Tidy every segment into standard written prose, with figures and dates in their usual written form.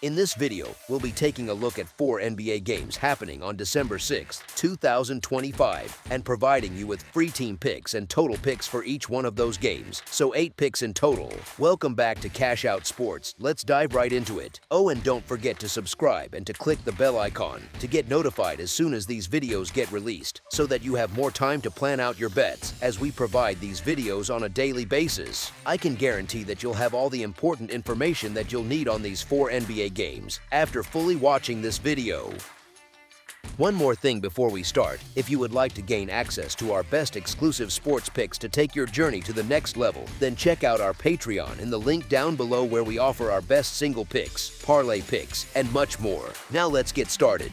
In this video, we'll be taking a look at 4 NBA games happening on December 6, 2025, and providing you with free team picks and total picks for each one of those games, so 8 picks in total. Welcome back to Cash Out Sports. Let's dive right into it. Oh, and don't forget to subscribe and to click the bell icon to get notified as soon as these videos get released, so that you have more time to plan out your bets as we provide these videos on a daily basis. I can guarantee that you'll have all the important information that you'll need on these 4 NBA games after fully watching this video. One more thing before we start: if you would like to gain access to our best exclusive sports picks to take your journey to the next level, then check out our Patreon in the link down below, where we offer our best single picks, parlay picks, and much more. Now let's get started.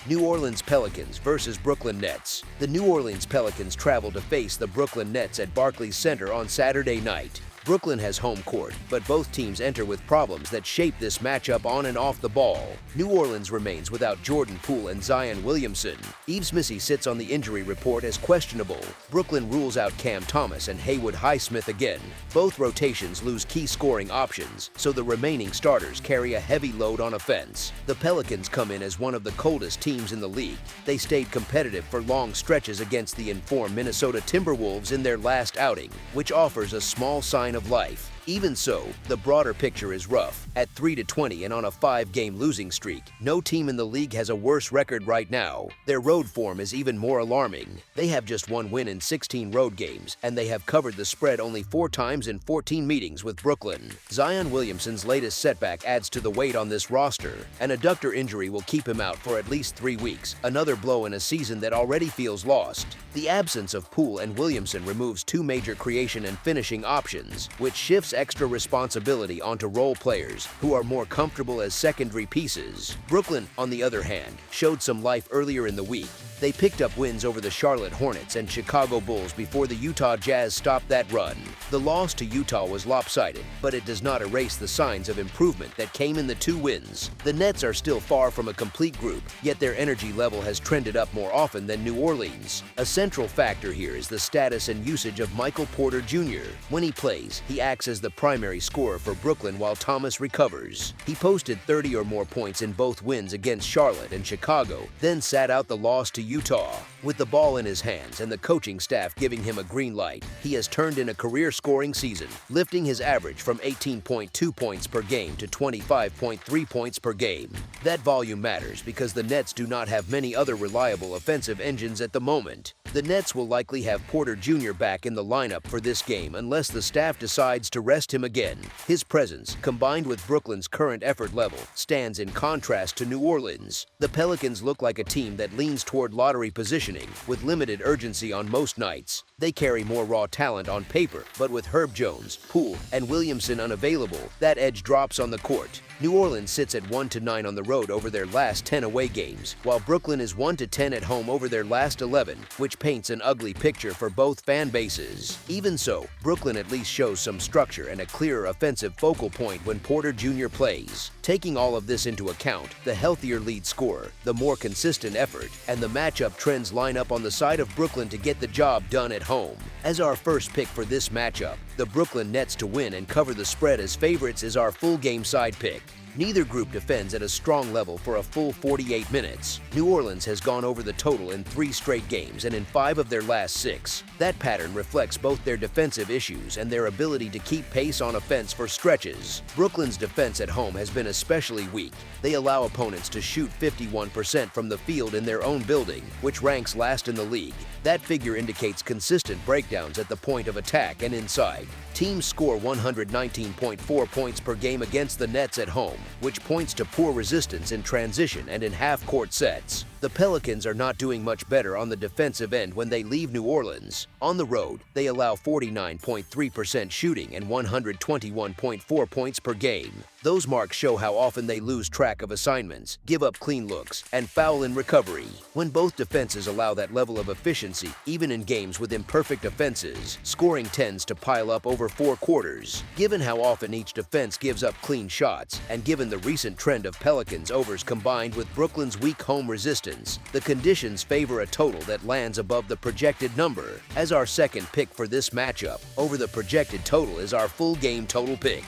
New Orleans Pelicans versus Brooklyn Nets. The New Orleans Pelicans travel to face the Brooklyn Nets at Barclays Center on Saturday night. Brooklyn has home court, but both teams enter with problems that shape this matchup on and off the ball. New Orleans remains without Jordan Poole and Zion Williamson. Yves Missi sits on the injury report as questionable. Brooklyn rules out Cam Thomas and Haywood Highsmith again. Both rotations lose key scoring options, so the remaining starters carry a heavy load on offense. The Pelicans come in as one of the coldest teams in the league. They stayed competitive for long stretches against the informed Minnesota Timberwolves in their last outing, which offers a small sign of life. Even so, the broader picture is rough. At 3-20 and on a 5-game losing streak, no team in the league has a worse record right now. Their road form is even more alarming. They have just 1 win in 16 road games, and they have covered the spread only 4 times in 14 meetings with Brooklyn. Zion Williamson's latest setback adds to the weight on this roster. An adductor injury will keep him out for at least 3 weeks, another blow in a season that already feels lost. The absence of Poole and Williamson removes 2 major creation and finishing options, which shifts extra responsibility onto role players who are more comfortable as secondary pieces. Brooklyn, on the other hand, showed some life earlier in the week. They picked up wins over the Charlotte Hornets and Chicago Bulls before the Utah Jazz stopped that run. The loss to Utah was lopsided, but it does not erase the signs of improvement that came in the 2 wins. The Nets are still far from a complete group, yet their energy level has trended up more often than New Orleans. A central factor here is the status and usage of Michael Porter Jr. When he plays, he acts as the primary scorer for Brooklyn while Thomas recovers. He posted 30 or more points in both wins against Charlotte and Chicago, then sat out the loss to Utah. With the ball in his hands and the coaching staff giving him a green light, he has turned in a career-scoring season, lifting his average from 18.2 points per game to 25.3 points per game. That volume matters because the Nets do not have many other reliable offensive engines at the moment. The Nets will likely have Porter Jr. back in the lineup for this game unless the staff decides to rest him again. His presence, combined with Brooklyn's current effort level, stands in contrast to New Orleans. The Pelicans look like a team that leans toward lottery positioning, with limited urgency on most nights. They carry more raw talent on paper, but with Herb Jones, Poole, and Williamson unavailable, that edge drops on the court. New Orleans sits at 1-9 on the road over their last 10 away games, while Brooklyn is 1-10 at home over their last 11, which paints an ugly picture for both fan bases. Even so, Brooklyn at least shows some structure and a clearer offensive focal point when Porter Jr. plays. Taking all of this into account, the healthier lead scorer, the more consistent effort, and the matchup trends line up on the side of Brooklyn to get the job done at home. As our first pick for this matchup, the Brooklyn Nets to win and cover the spread as favorites is our full game side pick. Neither group defends at a strong level for a full 48 minutes. New Orleans has gone over the total in 3 straight games and in 5 of their last 6. That pattern reflects both their defensive issues and their ability to keep pace on offense for stretches. Brooklyn's defense at home has been especially weak. They allow opponents to shoot 51% from the field in their own building, which ranks last in the league. That figure indicates consistent breakdowns at the point of attack and inside. Teams score 119.4 points per game against the Nets at home, which points to poor resistance in transition and in half-court sets. The Pelicans are not doing much better on the defensive end when they leave New Orleans. On the road, they allow 49.3% shooting and 121.4 points per game. Those marks show how often they lose track of assignments, give up clean looks, and foul in recovery. When both defenses allow that level of efficiency, even in games with imperfect offenses, scoring tends to pile up over 4 quarters. Given how often each defense gives up clean shots, and given the recent trend of Pelicans overs combined with Brooklyn's weak home resistance, the conditions favor a total that lands above the projected number. As our second pick for this matchup, over the projected total is our full game total pick.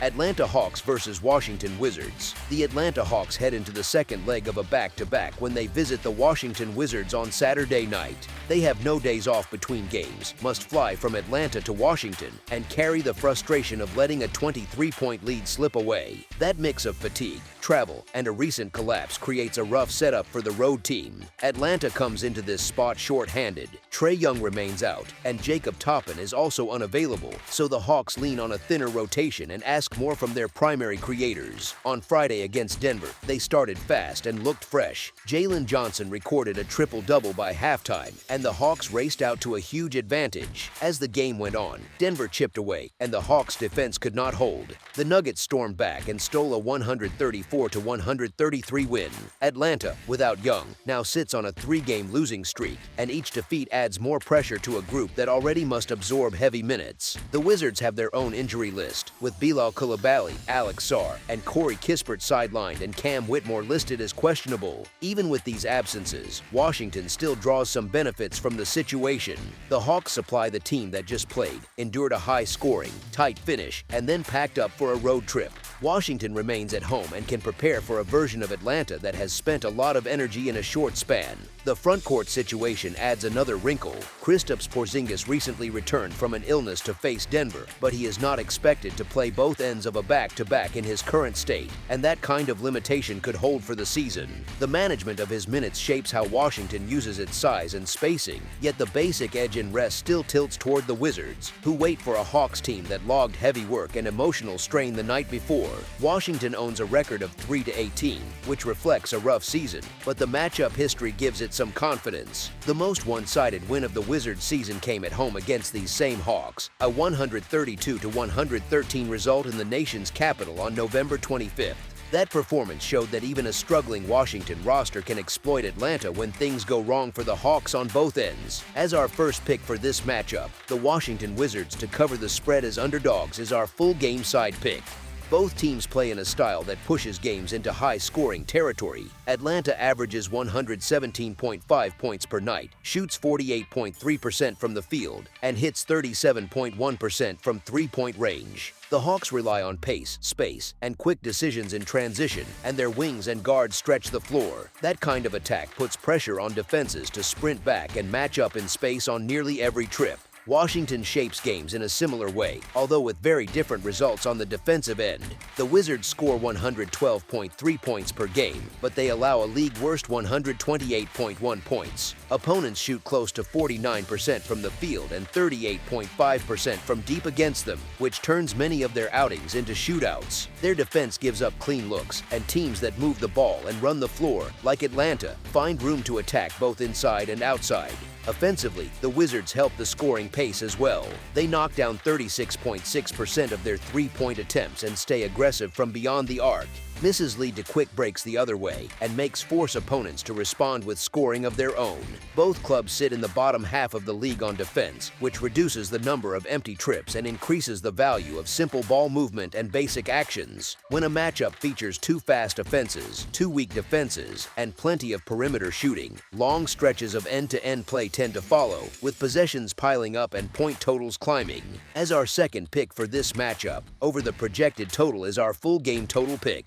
Atlanta Hawks versus Washington Wizards. The Atlanta Hawks head into the second leg of a back-to-back when they visit the Washington Wizards on Saturday night. They have no days off between games, must fly from Atlanta to Washington, and carry the frustration of letting a 23-point lead slip away. That mix of fatigue, travel, and a recent collapse creates a rough setup for the road team. Atlanta comes into this spot short-handed. Trae Young remains out, and Jacob Toppin is also unavailable, so the Hawks lean on a thinner rotation and ask more from their primary creators. On Friday against Denver, they started fast and looked fresh. Jalen Johnson recorded a triple-double by halftime, and the Hawks raced out to a huge advantage. As the game went on, Denver chipped away, and the Hawks' defense could not hold. The Nuggets stormed back and stole a 134-133 win. Atlanta, without Young, now sits on a 3-game losing streak, and each defeat adds more pressure to a group that already must absorb heavy minutes. The Wizards have their own injury list, with Bilal Coulibaly, Alex Sarr, and Corey Kispert sidelined and Cam Whitmore listed as questionable. Even with these absences, Washington still draws some benefits from the situation. The Hawks supply the team that just played, endured a high-scoring, tight finish, and then packed up for a road trip. Washington remains at home and can prepare for a version of Atlanta that has spent a lot of energy in a short span. The frontcourt situation adds another wrinkle. Kristaps Porzingis recently returned from an illness to face Denver, but he is not expected to play both ends of a back-to-back in his current state, and that kind of limitation could hold for the season. The management of his minutes shapes how Washington uses its size and spacing, yet the basic edge in rest still tilts toward the Wizards, who wait for a Hawks team that logged heavy work and emotional strain the night before. Washington owns a record of 3-18, which reflects a rough season, but the matchup history gives it some confidence. The most one-sided win of the Wizards season came at home against these same Hawks, a 132-113 result in the nation's capital on November 25th. That performance showed that even a struggling Washington roster can exploit Atlanta when things go wrong for the Hawks on both ends. As our first pick for this matchup, the Washington Wizards to cover the spread as underdogs is our full game side pick. Both teams play in a style that pushes games into high-scoring territory. Atlanta averages 117.5 points per night, shoots 48.3% from the field, and hits 37.1% from three-point range. The Hawks rely on pace, space, and quick decisions in transition, and their wings and guards stretch the floor. That kind of attack puts pressure on defenses to sprint back and match up in space on nearly every trip. Washington shapes games in a similar way, although with very different results on the defensive end. The Wizards score 112.3 points per game, but they allow a league-worst 128.1 points. Opponents shoot close to 49% from the field and 38.5% from deep against them, which turns many of their outings into shootouts. Their defense gives up clean looks, and teams that move the ball and run the floor, like Atlanta, find room to attack both inside and outside. Offensively, the Wizards help the scoring pace as well. They knock down 36.6% of their three-point attempts and stay aggressive from beyond the arc. Misses lead to quick breaks the other way and makes force opponents to respond with scoring of their own. Both clubs sit in the bottom half of the league on defense, which reduces the number of empty trips and increases the value of simple ball movement and basic actions. When a matchup features two fast offenses, two weak defenses, and plenty of perimeter shooting, long stretches of end-to-end play tend to follow, with possessions piling up and point totals climbing. As our second pick for this matchup, over the projected total is our full game total pick.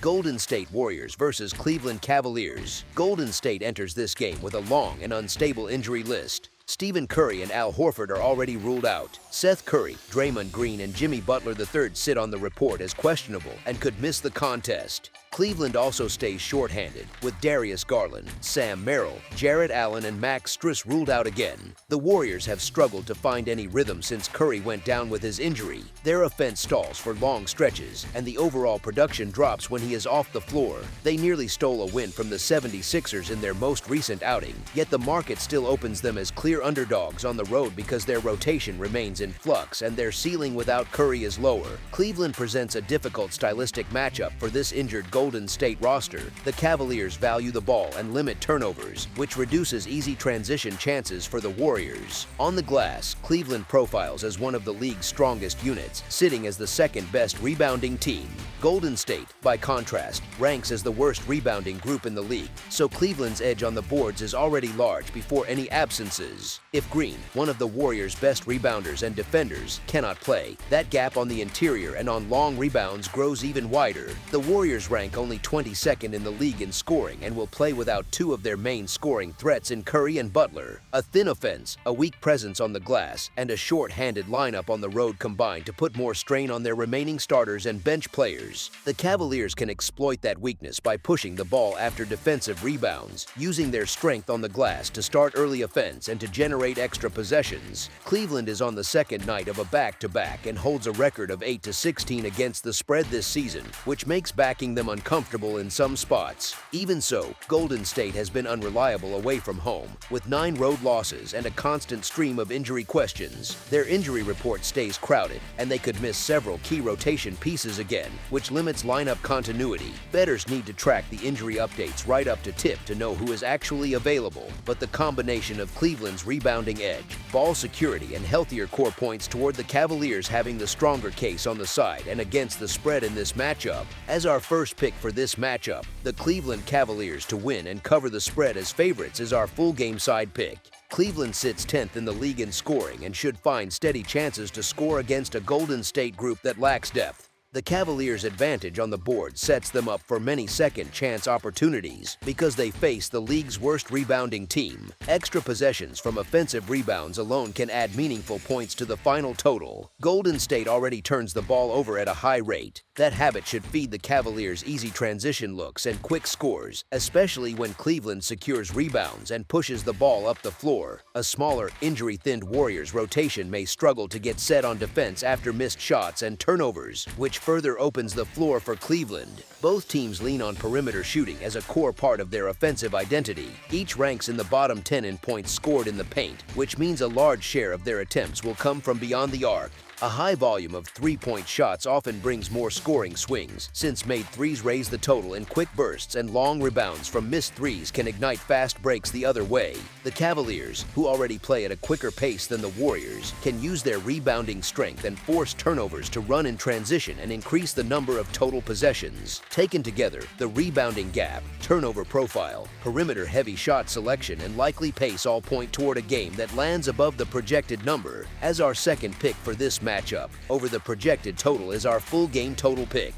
Golden State Warriors versus Cleveland Cavaliers. Golden State enters this game with a long and unstable injury list. Stephen Curry and Al Horford are already ruled out. Seth Curry, Draymond Green, and Jimmy Butler III sit on the report as questionable and could miss the contest. Cleveland also stays shorthanded, with Darius Garland, Sam Merrill, Jarrett Allen, and Max Strus ruled out again. The Warriors have struggled to find any rhythm since Curry went down with his injury. Their offense stalls for long stretches, and the overall production drops when he is off the floor. They nearly stole a win from the 76ers in their most recent outing, yet the market still opens them as clear underdogs on the road because their rotation remains in flux and their ceiling without Curry is lower. Cleveland presents a difficult stylistic matchup for this injured Golden State roster, the Cavaliers value the ball and limit turnovers, which reduces easy transition chances for the Warriors. On the glass, Cleveland profiles as one of the league's strongest units, sitting as the second-best rebounding team. Golden State, by contrast, ranks as the worst rebounding group in the league, so Cleveland's edge on the boards is already large before any absences. If Green, one of the Warriors' best rebounders and defenders, cannot play, that gap on the interior and on long rebounds grows even wider. The Warriors rank only 22nd in the league in scoring and will play without two of their main scoring threats in Curry and Butler. A thin offense, a weak presence on the glass, and a short-handed lineup on the road combine to put more strain on their remaining starters and bench players. The Cavaliers can exploit that weakness by pushing the ball after defensive rebounds, using their strength on the glass to start early offense and to generate extra possessions. Cleveland is on the second night of a back-to-back and holds a record of 8-16 against the spread this season, which makes backing them uncomfortable in some spots. Even so, Golden State has been unreliable away from home, with 9 road losses and a constant stream of injury questions. Their injury report stays crowded, and they could miss several key rotation pieces again, which limits lineup continuity. Bettors need to track the injury updates right up to tip to know who is actually available, but the combination of Cleveland's rebounding edge, ball security, and healthier core points toward the Cavaliers having the stronger case on the side and against the spread in this matchup. As our first pick for this matchup, the Cleveland Cavaliers to win and cover the spread as favorites is our full game side pick. Cleveland sits 10th in the league in scoring and should find steady chances to score against a Golden State group that lacks depth. The Cavaliers' advantage on the board sets them up for many second-chance opportunities because they face the league's worst rebounding team. Extra possessions from offensive rebounds alone can add meaningful points to the final total. Golden State already turns the ball over at a high rate. That habit should feed the Cavaliers easy transition looks and quick scores, especially when Cleveland secures rebounds and pushes the ball up the floor. A smaller, injury-thinned Warriors rotation may struggle to get set on defense after missed shots and turnovers, which further opens the floor for Cleveland. Both teams lean on perimeter shooting as a core part of their offensive identity. Each ranks in the bottom 10 in points scored in the paint, which means a large share of their attempts will come from beyond the arc. A high volume of three-point shots often brings more scoring swings, since made threes raise the total in quick bursts and long rebounds from missed threes can ignite fast breaks the other way. The Cavaliers, who already play at a quicker pace than the Warriors, can use their rebounding strength and force turnovers to run in transition and increase the number of total possessions. Taken together, the rebounding gap, turnover profile, perimeter-heavy shot selection, and likely pace all point toward a game that lands above the projected number. As our second pick for this matchup, over the projected total is our full game total pick.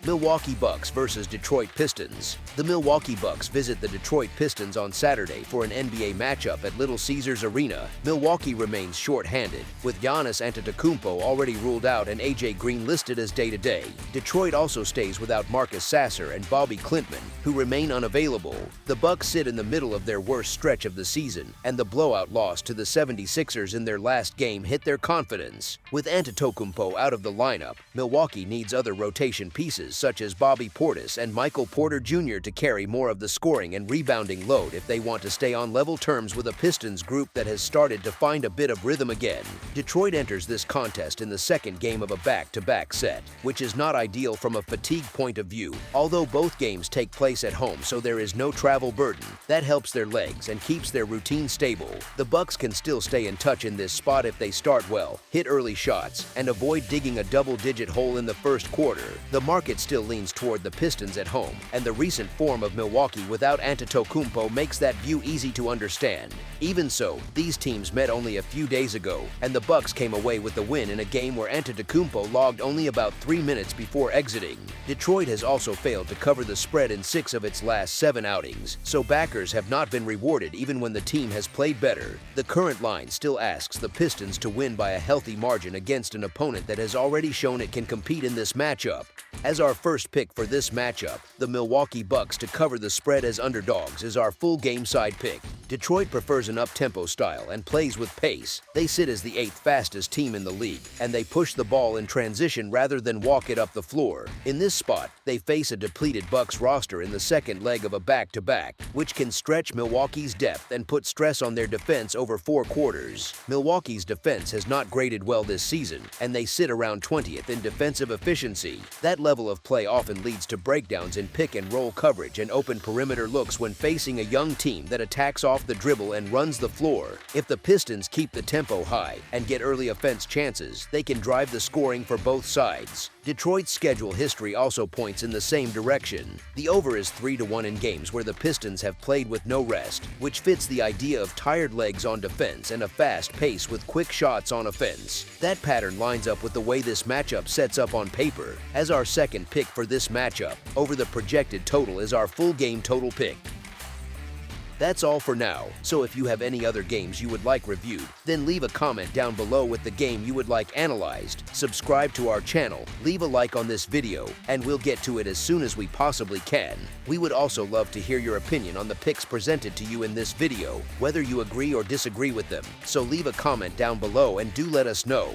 Milwaukee Bucks versus Detroit Pistons. The Milwaukee Bucks visit the Detroit Pistons on Saturday for an NBA matchup at Little Caesars Arena. Milwaukee remains short-handed, with Giannis Antetokounmpo already ruled out and AJ Green listed as day-to-day. Detroit also stays without Marcus Sasser and Bobby Klintman, who remain unavailable. The Bucks sit in the middle of their worst stretch of the season, and the blowout loss to the 76ers in their last game hit their confidence. With Antetokounmpo out of the lineup, Milwaukee needs other rotation pieces such as Bobby Portis and Michael Porter Jr. to carry more of the scoring and rebounding load if they want to stay on level terms with a Pistons group that has started to find a bit of rhythm again. Detroit enters this contest in the second game of a back-to-back set, which is not ideal from a fatigue point of view, although both games take place at home so there is no travel burden. That helps their legs and keeps their routine stable. The Bucks can still stay in touch in this spot if they start well, hit early shots, and avoid digging a double-digit hole in the first quarter. The market still leans toward the Pistons at home, and the recent form of Milwaukee without Antetokounmpo makes that view easy to understand. Even so, these teams met only a few days ago, and the Bucks came away with the win in a game where Antetokounmpo logged only about 3 minutes before exiting. Detroit has also failed to cover the spread in 6 of its last 7 outings, so backers have not been rewarded even when the team has played better. The current line still asks the Pistons to win by a healthy margin against an opponent that has already shown it can compete in this matchup. As our Our first pick for this matchup, the Milwaukee Bucks to cover the spread as underdogs, is our full game side pick. Detroit prefers an up-tempo style and plays with pace. They sit as the 8th fastest team in the league, and they push the ball in transition rather than walk it up the floor. In this spot, they face a depleted Bucks roster in the second leg of a back-to-back, which can stretch Milwaukee's depth and put stress on their defense over 4 quarters. Milwaukee's defense has not graded well this season, and they sit around 20th in defensive efficiency. That level of play often leads to breakdowns in pick-and-roll coverage and open perimeter looks when facing a young team that attacks off the dribble and runs the floor. If the Pistons keep the tempo high and get early offense chances, they can drive the scoring for both sides. Detroit's schedule history also points in the same direction. The over is 3-1 in games where the Pistons have played with no rest, which fits the idea of tired legs on defense and a fast pace with quick shots on offense. That pattern lines up with the way this matchup sets up on paper. As our second pick for this matchup, over the projected total is our full game total pick. That's all for now, so if you have any other games you would like reviewed, then leave a comment down below with the game you would like analyzed, subscribe to our channel, leave a like on this video, and we'll get to it as soon as we possibly can. We would also love to hear your opinion on the picks presented to you in this video, whether you agree or disagree with them, so leave a comment down below and do let us know.